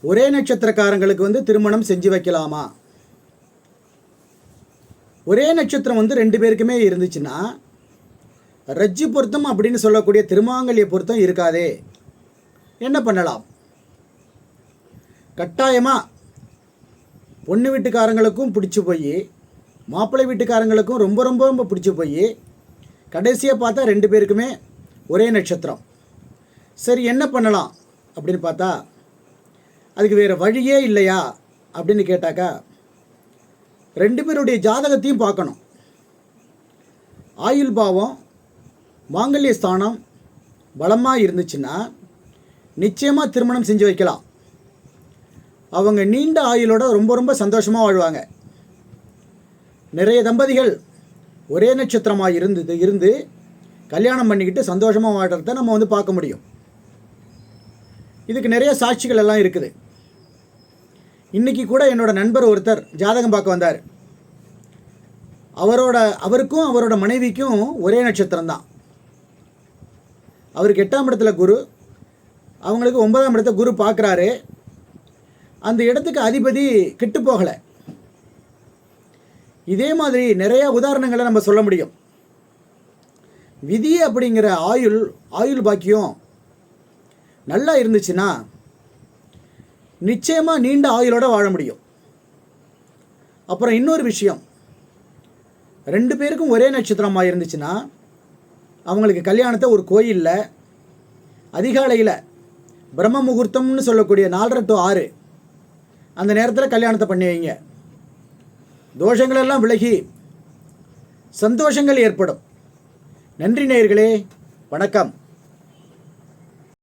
ஒரே நட்சத்திரக்காரங்களுக்கு திருமணம் செஞ்சு வைக்கலாமா? ஒரே நட்சத்திரம் 2 பேருக்குமே இருந்துச்சுன்னா ரஜ்ஜி பொருத்தம் அப்படின்னு சொல்லக்கூடிய திருமாங்கல்ய பொருத்தம் இருக்காதே. என்ன பண்ணலாம்? கட்டாயமாக பொண்ணு வீட்டுக்காரங்களுக்கும் பிடிச்சி போய் மாப்பிள்ளை வீட்டுக்காரங்களுக்கும் ரொம்ப ரொம்ப ரொம்ப பிடிச்சி போய் கடைசியாக பார்த்தா 2 பேருக்குமே ஒரே நட்சத்திரம். சரி, என்ன பண்ணலாம் அப்படின்னு பார்த்தா அதுக்கு வேறு வழியே இல்லையா அப்படின்னு கேட்டாக்கா 2 பேருடைய ஜாதகத்தையும் பார்க்கணும். ஆயுள் பாவம் மாங்கல்ய ஸ்தானம் பலமாக இருந்துச்சுன்னா நிச்சயமாக திருமணம் செஞ்சு வைக்கலாம். அவங்க நீண்ட ஆயுளோட ரொம்ப ரொம்ப சந்தோஷமாக வாழ்வாங்க. நிறைய தம்பதிகள் ஒரே நட்சத்திரமாக இருந்து கல்யாணம் பண்ணிக்கிட்டு சந்தோஷமாக வாழ்கிறத நம்ம பார்க்க முடியும். இதுக்கு நிறைய சாட்சிகள் எல்லாம் இருக்குது. இன்றைக்கி கூட என்னோடய நண்பர் ஒருத்தர் ஜாதகம் பார்க்க வந்தார். அவருக்கும் அவரோட மனைவிக்கும் ஒரே நட்சத்திரம்தான். அவருக்கு 8ஆம் இடத்துல குரு, அவங்களுக்கு 9ஆம் இடத்த குரு பார்க்குறாரு. அந்த இடத்துக்கு அதிபதி கெட்டு போகலை. இதே மாதிரி நிறையா உதாரணங்களை நம்ம சொல்ல முடியும். விதி அப்படிங்கிற ஆயுள் பாக்கியம் நல்லா இருந்துச்சுன்னா நிச்சயமாக நீண்ட ஆயுளோடு வாழ முடியும். அப்புறம் இன்னொரு விஷயம், 2 பேருக்கும் ஒரே நட்சத்திரமாக இருந்துச்சுன்னா அவங்களுக்கு கல்யாணத்தை ஒரு கோயிலில் அதிகாலையில் பிரம்ம முகூர்த்தம்னு சொல்லக்கூடிய 4:30 to 6 அந்த நேரத்தில் கல்யாணத்தை பண்ணி வைங்க. தோஷங்களெல்லாம் விலகி சந்தோஷங்கள் ஏற்படும். நன்றி நேயர்களே, வணக்கம்.